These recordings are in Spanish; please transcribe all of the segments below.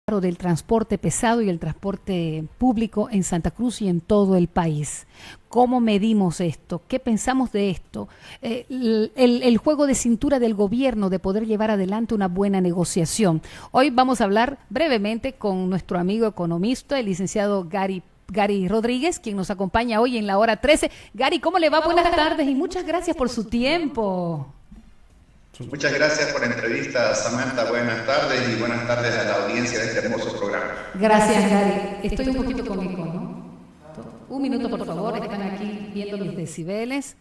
del transporte pesado y el transporte público en Santa Cruz y en todo el país. ¿Cómo medimos esto? ¿Qué pensamos de esto? El juego de cintura del gobierno de poder llevar adelante una buena negociación. Hoy vamos a hablar brevemente con nuestro amigo economista, el licenciado Gary Rodríguez, quien nos acompaña hoy en la hora 13. Gary, ¿cómo le va? Buenas tardes y muchas gracias por su tiempo. Muchas gracias por la entrevista, Samantha. Buenas tardes y buenas tardes a la audiencia de este hermoso programa. Gracias, Gary. Estoy un poquito cómico, ¿no? Un minuto, por favor. Están aquí viendo mis decibeles.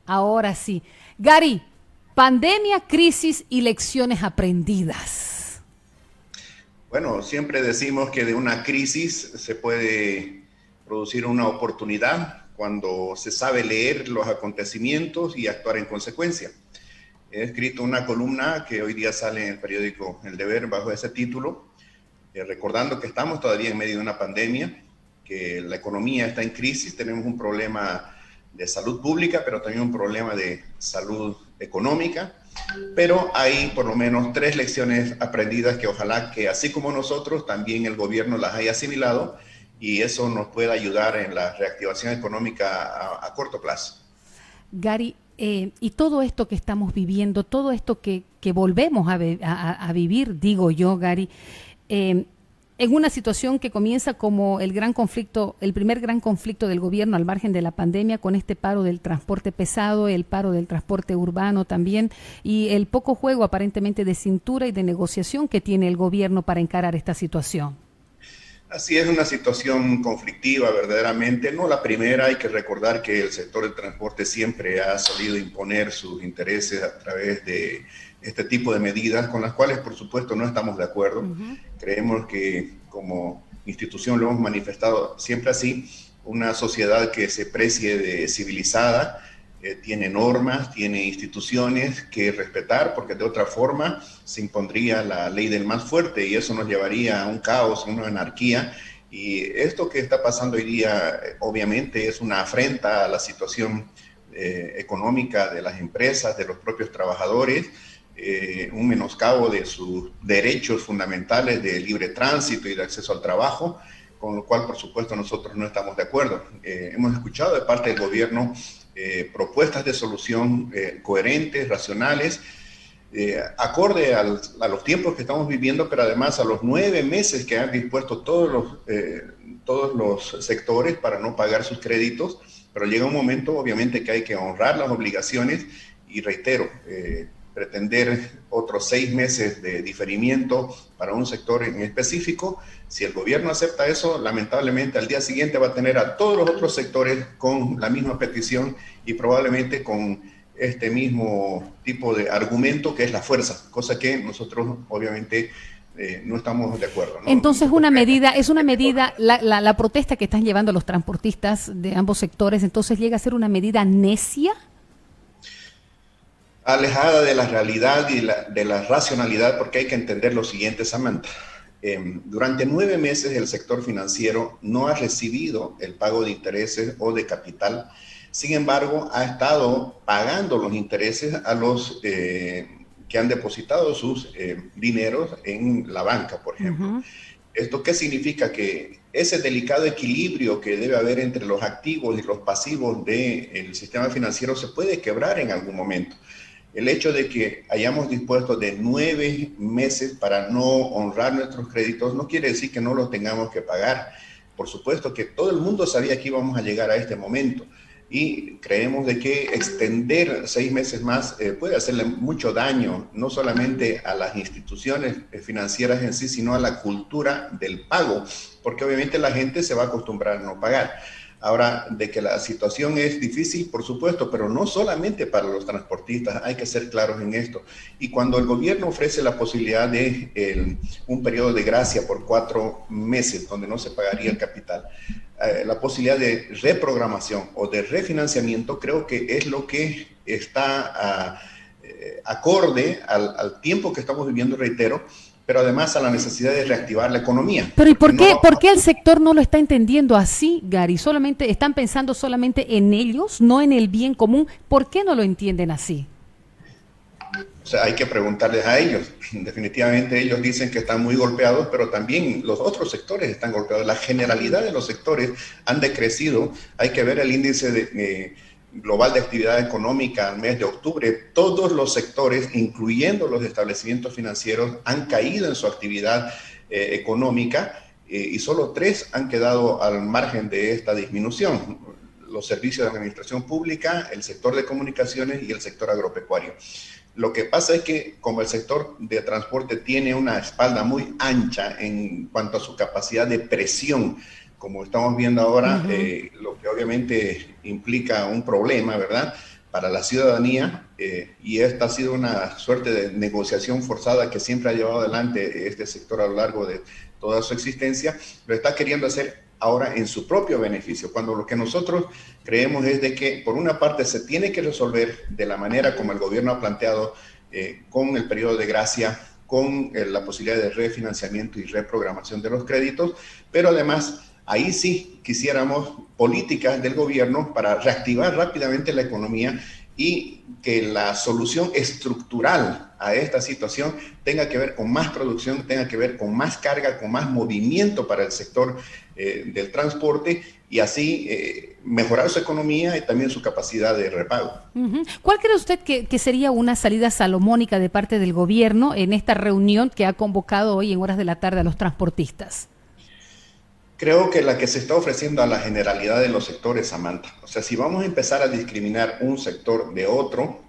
Ahora sí. Gary, pandemia, crisis y lecciones aprendidas. Bueno, siempre decimos que de una crisis se puede producir una oportunidad cuando se sabe leer los acontecimientos y actuar en consecuencia. He escrito una columna que hoy día sale en el periódico El Deber bajo ese título, recordando que estamos todavía en medio de una pandemia, que la economía está en crisis, tenemos un problema de salud pública, pero también un problema de salud económica, pero hay por lo menos 3 lecciones aprendidas que ojalá que así como nosotros, también el gobierno las haya asimilado y eso nos pueda ayudar en la reactivación económica a corto plazo. Gary, y todo esto que estamos viviendo, todo esto que volvemos a vivir, digo yo, Gary, en una situación que comienza como el primer gran conflicto del gobierno al margen de la pandemia, con este paro del transporte pesado, el paro del transporte urbano también, y el poco juego aparentemente de cintura y de negociación que tiene el gobierno para encarar esta situación. Así es, una situación conflictiva verdaderamente. No la primera, hay que recordar que el sector del transporte siempre ha solido imponer sus intereses a través de este tipo de medidas con las cuales por supuesto no estamos de acuerdo. Creemos que como institución lo hemos manifestado siempre así, una sociedad que se precie de civilizada, tiene normas, tiene instituciones que respetar, porque de otra forma se impondría la ley del más fuerte y eso nos llevaría a un caos, a una anarquía. Y esto que está pasando hoy día obviamente es una afrenta a la situación económica de las empresas, de los propios trabajadores, un menoscabo de sus derechos fundamentales de libre tránsito y de acceso al trabajo, con lo cual por supuesto nosotros no estamos de acuerdo. Hemos escuchado de parte del gobierno propuestas de solución coherentes, racionales, acorde a los tiempos que estamos viviendo, pero además a los 9 meses que han dispuesto todos los sectores para no pagar sus créditos, pero llega un momento obviamente que hay que honrar las obligaciones y reitero, pretender otros 6 meses de diferimiento para un sector en específico. Si el gobierno acepta eso, lamentablemente al día siguiente va a tener a todos los otros sectores con la misma petición y probablemente con este mismo tipo de argumento que es la fuerza, cosa que nosotros obviamente no estamos de acuerdo, ¿no? Entonces es una medida, la protesta que están llevando los transportistas de ambos sectores, entonces llega a ser una medida necia. Alejada de la realidad y de la racionalidad, porque hay que entender lo siguiente, Samantha. Durante 9 meses el sector financiero no ha recibido el pago de intereses o de capital. Sin embargo, ha estado pagando los intereses a los que han depositado sus dineros en la banca, por ejemplo. ¿Esto qué significa? Que ese delicado equilibrio que debe haber entre los activos y los pasivos del sistema financiero se puede quebrar en algún momento. El hecho de que hayamos dispuesto de 9 meses para no honrar nuestros créditos no quiere decir que no los tengamos que pagar. Por supuesto que todo el mundo sabía que íbamos a llegar a este momento y creemos de que extender 6 meses más puede hacerle mucho daño, no solamente a las instituciones financieras en sí, sino a la cultura del pago, porque obviamente la gente se va a acostumbrar a no pagar. Ahora, de que la situación es difícil, por supuesto, pero no solamente para los transportistas, hay que ser claros en esto. Y cuando el gobierno ofrece la posibilidad de un periodo de gracia por 4 meses, donde no se pagaría el capital, la posibilidad de reprogramación o de refinanciamiento, creo que es lo que está acorde al tiempo que estamos viviendo, reitero, pero además a la necesidad de reactivar la economía. Pero ¿y por qué el sector no lo está entendiendo así, Gary? Solamente están pensando solamente en ellos, no en el bien común. ¿Por qué no lo entienden así? sea, hay que preguntarles a ellos. Definitivamente ellos dicen que están muy golpeados, pero también los otros sectores están golpeados. La generalidad de los sectores han decrecido. Hay que ver el índice global de actividad económica al mes de octubre. Todos los sectores, incluyendo los establecimientos financieros, han caído en su actividad económica y solo 3 han quedado al margen de esta disminución: los servicios de administración pública, el sector de comunicaciones y el sector agropecuario. Lo que pasa es que como el sector de transporte tiene una espalda muy ancha en cuanto a su capacidad de presión, como estamos viendo ahora, lo que obviamente implica un problema, ¿verdad?, para la ciudadanía, y esta ha sido una suerte de negociación forzada que siempre ha llevado adelante este sector a lo largo de toda su existencia, lo está queriendo hacer ahora en su propio beneficio, cuando lo que nosotros creemos es de que por una parte se tiene que resolver de la manera como el gobierno ha planteado, con el periodo de gracia, con la posibilidad de refinanciamiento y reprogramación de los créditos, pero además ahí sí quisiéramos políticas del gobierno para reactivar rápidamente la economía y que la solución estructural a esta situación tenga que ver con más producción, tenga que ver con más carga, con más movimiento para el sector del transporte, y así mejorar su economía y también su capacidad de repago. ¿Cuál cree usted que sería una salida salomónica de parte del gobierno en esta reunión que ha convocado hoy en horas de la tarde a los transportistas? Creo que la que se está ofreciendo a la generalidad de los sectores, Samantha. O sea, si vamos a empezar a discriminar un sector de otro,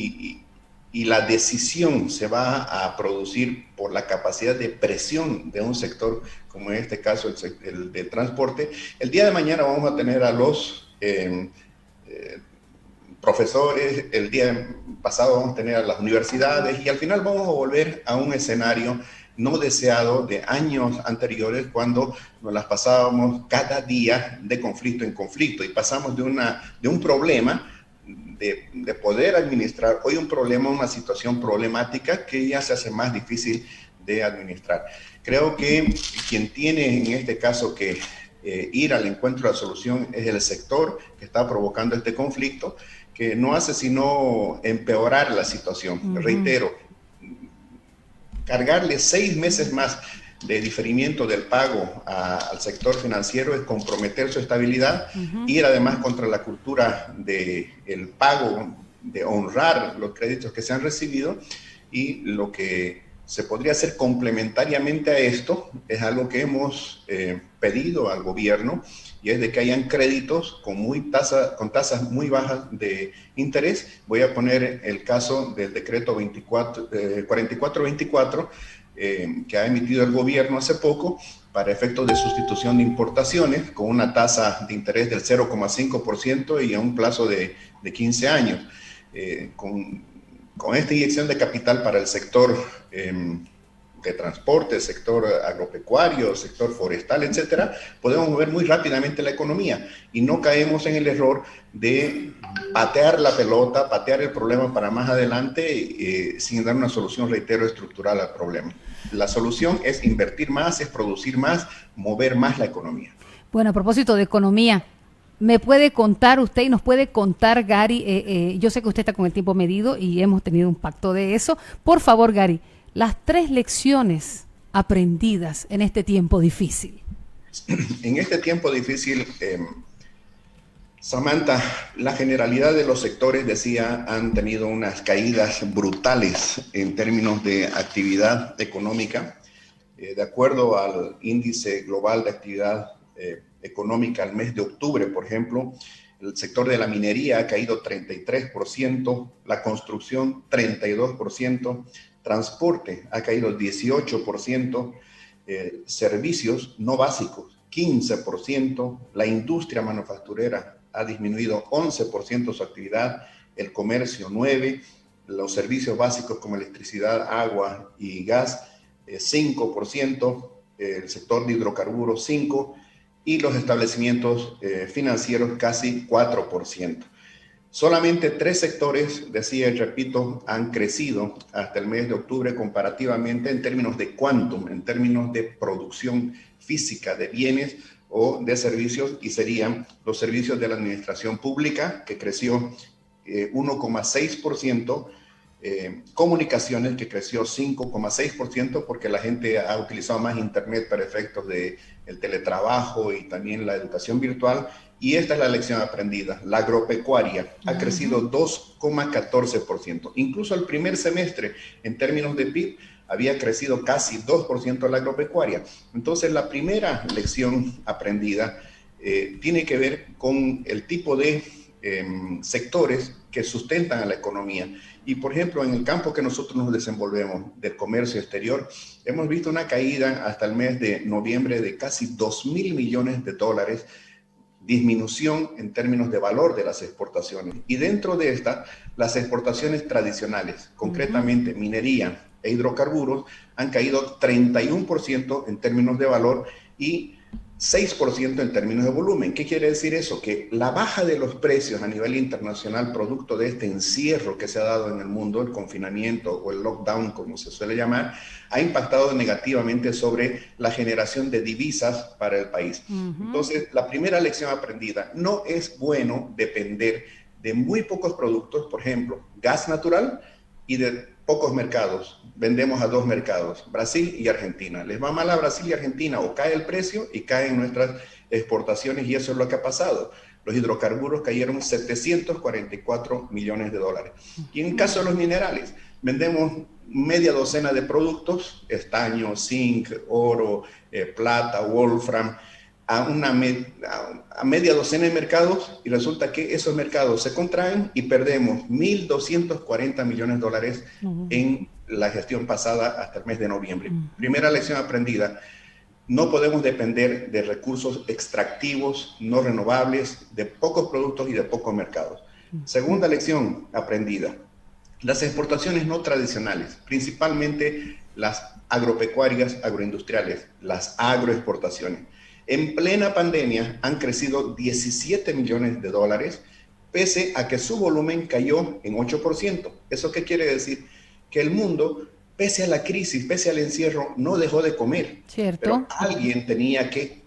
y la decisión se va a producir por la capacidad de presión de un sector, como en este caso el de transporte, el día de mañana vamos a tener a los profesores, el día pasado vamos a tener a las universidades, y al final vamos a volver a un escenario no deseado de años anteriores, cuando nos las pasábamos cada día de conflicto en conflicto, y pasamos de un problema de poder administrar hoy un problema, una situación problemática que ya se hace más difícil de administrar. Creo que quien tiene en este caso que ir al encuentro de la solución es el sector que está provocando este conflicto, que no hace sino empeorar la situación. Reitero, cargarle 6 meses más de diferimiento del pago al sector financiero es comprometer su estabilidad, ir además contra la cultura del pago, de honrar los créditos que se han recibido, y lo que se podría hacer complementariamente a esto es algo que hemos pedido al gobierno, y es de que hayan créditos con tasas muy bajas de interés. Voy a poner el caso del decreto 4424, que ha emitido el gobierno hace poco para efectos de sustitución de importaciones, con una tasa de interés del 0,5% y a un plazo de 15 años. Con esta inyección de capital para el sector de transporte, sector agropecuario, sector forestal, etcétera, podemos mover muy rápidamente la economía y no caemos en el error de patear la pelota, patear el problema para más adelante, sin dar una solución, reitero, estructural al problema. La solución es invertir más, es producir más, mover más la economía. Bueno, a propósito de economía, ¿me puede contar usted y nos puede contar, Gary? Yo sé que usted está con el tiempo medido y hemos tenido un pacto de eso. Por favor, Gary, las 3 lecciones aprendidas en este tiempo difícil. En este tiempo difícil, Samantha, la generalidad de los sectores, decía, han tenido unas caídas brutales en términos de actividad económica. De acuerdo al índice global de actividad económica al mes de octubre, por ejemplo, el sector de la minería ha caído 33%, la construcción 32%, transporte ha caído 18%, servicios no básicos 15%, la industria manufacturera ha disminuido 11% su actividad, el comercio 9%, los servicios básicos como electricidad, agua y gas 5%, el sector de hidrocarburos 5%, y los establecimientos financieros casi 4%. Solamente 3 sectores, decía y repito, han crecido hasta el mes de octubre comparativamente en términos de quantum, en términos de producción física de bienes o de servicios, y serían los servicios de la administración pública, que creció 1,6%, comunicaciones, que creció 5,6% porque la gente ha utilizado más Internet para efectos de el teletrabajo y también la educación virtual. Y esta es la lección aprendida. La agropecuaria ha crecido 2,14%. Incluso el primer semestre, en términos de PIB, había crecido casi 2% la agropecuaria. Entonces, la primera lección aprendida tiene que ver con el tipo de sectores que sustentan a la economía. Y, por ejemplo, en el campo que nosotros nos desenvolvemos, del comercio exterior, hemos visto una caída hasta el mes de noviembre de casi 2.000 millones de dólares, disminución en términos de valor de las exportaciones. Y dentro de esta, las exportaciones tradicionales, concretamente minería e hidrocarburos, han caído 31% en términos de valor y 6% en términos de volumen. ¿Qué quiere decir eso? Que la baja de los precios a nivel internacional, producto de este encierro que se ha dado en el mundo, el confinamiento o el lockdown, como se suele llamar, ha impactado negativamente sobre la generación de divisas para el país. Entonces, la primera lección aprendida: no es bueno depender de muy pocos productos, por ejemplo, gas natural, y de pocos mercados. Vendemos a 2 mercados, Brasil y Argentina. Les va mal a Brasil y Argentina, o cae el precio y caen nuestras exportaciones, y eso es lo que ha pasado. Los hidrocarburos cayeron 744 millones de dólares. Y en el caso de los minerales, vendemos media docena de productos: estaño, zinc, oro, plata, wolfram, a media docena de mercados, y resulta que esos mercados se contraen y perdemos 1.240 millones de dólares en la gestión pasada hasta el mes de noviembre. Primera lección aprendida: no podemos depender de recursos extractivos, no renovables, de pocos productos y de pocos mercados. Segunda lección aprendida: las exportaciones no tradicionales, principalmente las agropecuarias, agroindustriales, las agroexportaciones, en plena pandemia han crecido 17 millones de dólares, pese a que su volumen cayó en 8%. ¿Eso qué quiere decir? Que el mundo, pese a la crisis, pese al encierro, no dejó de comer. ¿Cierto? Pero alguien tenía que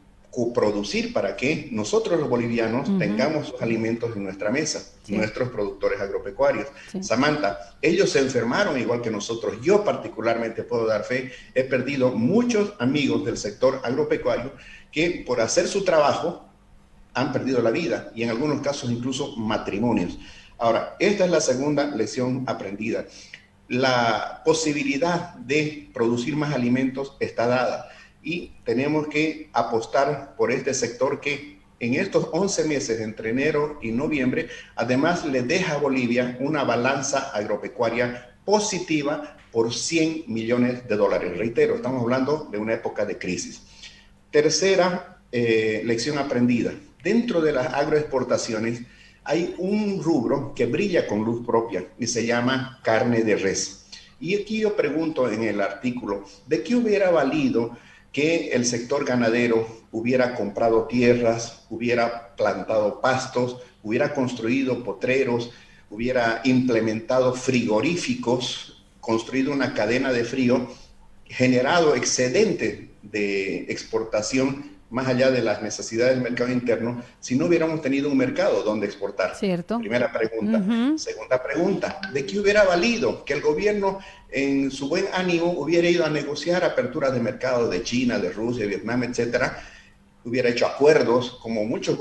producir para que nosotros los bolivianos tengamos sus alimentos en nuestra mesa, nuestros productores agropecuarios. Samantha, ellos se enfermaron igual que nosotros. Yo particularmente puedo dar fe, he perdido muchos amigos del sector agropecuario que por hacer su trabajo han perdido la vida, y en algunos casos incluso matrimonios. Ahora, esta es la segunda lección aprendida. La posibilidad de producir más alimentos está dada, y tenemos que apostar por este sector que en estos 11 meses, entre enero y noviembre, además le deja a Bolivia una balanza agropecuaria positiva por 100 millones de dólares. Reitero, estamos hablando de una época de crisis. Tercera lección aprendida: dentro de las agroexportaciones hay un rubro que brilla con luz propia y se llama carne de res. Y aquí yo pregunto en el artículo, ¿de qué hubiera valido que el sector ganadero hubiera comprado tierras, hubiera plantado pastos, hubiera construido potreros, hubiera implementado frigoríficos, construido una cadena de frío, generado excedente de exportación más allá de las necesidades del mercado interno, si no hubiéramos tenido un mercado donde exportar? ¿Cierto? Primera pregunta. Segunda pregunta: ¿de qué hubiera valido que el gobierno, en su buen ánimo, hubiera ido a negociar aperturas de mercado de China, de Rusia, de Vietnam, etcétera? Hubiera hecho acuerdos, como muchos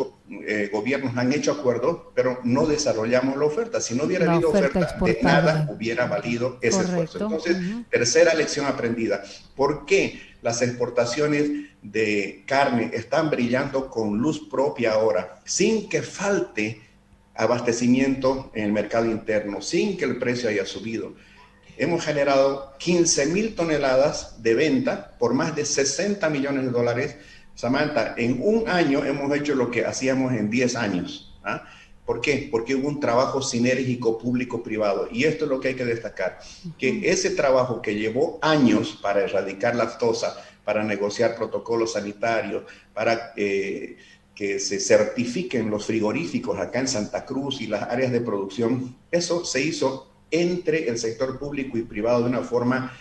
gobiernos han hecho acuerdos, pero no desarrollamos la oferta. Si no hubiera habido oferta, de nada hubiera valido ese esfuerzo. Entonces, tercera lección aprendida: ¿por qué las exportaciones de carne están brillando con luz propia ahora, sin que falte abastecimiento en el mercado interno, sin que el precio haya subido? Hemos generado 15.000 toneladas de venta por más de 60 millones de dólares. Samantha, en un año hemos hecho lo que hacíamos en 10 años. ¿Por qué? Porque hubo un trabajo sinérgico público-privado. Y esto es lo que hay que destacar, que ese trabajo que llevó años para erradicar lactosa, para negociar protocolos sanitarios, para que se certifiquen los frigoríficos acá en Santa Cruz y las áreas de producción, eso se hizo entre el sector público y privado de una forma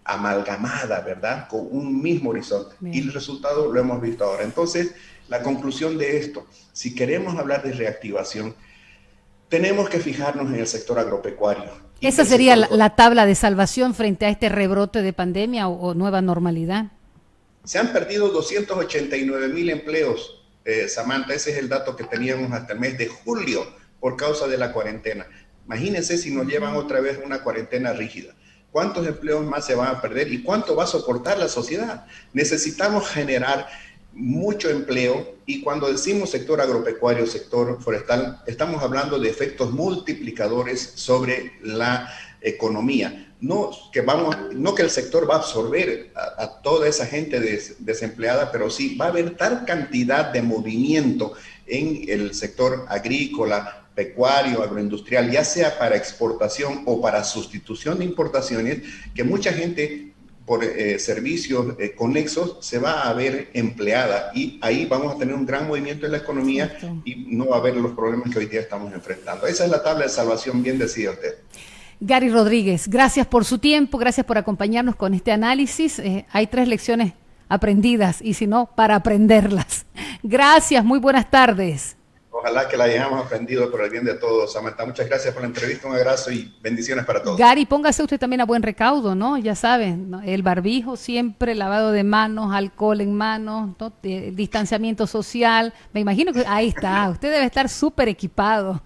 amalgamada, ¿verdad? Con un mismo horizonte. Bien. Y el resultado lo hemos visto ahora. Entonces, la conclusión de esto: si queremos hablar de reactivación, tenemos que fijarnos en el sector agropecuario. y que ¿Esa el sería sector la tabla de salvación frente a este rebrote de pandemia o nueva normalidad? Se han perdido 289,000 empleos, Samantha, ese es el dato que teníamos hasta el mes de julio por causa de la cuarentena. Imagínense si nos llevan otra vez una cuarentena rígida. ¿Cuántos empleos más se van a perder y cuánto va a soportar la sociedad? Necesitamos generar mucho empleo y cuando decimos sector agropecuario, sector forestal, estamos hablando de efectos multiplicadores sobre la economía. No que el sector va a absorber a toda esa gente desempleada, pero sí va a haber tal cantidad de movimiento en el sector agrícola, pecuario, agroindustrial, ya sea para exportación o para sustitución de importaciones, que mucha gente por servicios conexos se va a ver empleada y ahí vamos a tener un gran movimiento en la economía. Exacto. Y no va a haber los problemas que hoy día estamos enfrentando. Esa es la tabla de salvación, bien decía usted. Gary Rodríguez, gracias por su tiempo, gracias por acompañarnos con este análisis. Hay 3 lecciones aprendidas y si no, para aprenderlas. Gracias, muy buenas tardes. Ojalá que la hayamos aprendido por el bien de todos, Samantha. Muchas gracias por la entrevista, un abrazo y bendiciones para todos. Gary, póngase usted también a buen recaudo, ¿no? Ya saben, ¿no? El barbijo siempre, lavado de manos, alcohol en manos, ¿no? Distanciamiento social. Me imagino que ahí está, usted debe estar súper equipado.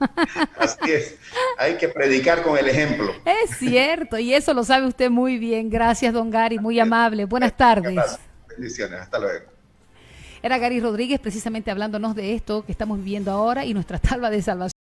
Así es, hay que predicar con el ejemplo. Es cierto, y eso lo sabe usted muy bien. Gracias, don Gary, muy amable. Buenas tardes. Bendiciones, hasta luego. Era Gary Rodríguez precisamente hablándonos de esto que estamos viviendo ahora y nuestra tabla de salvación.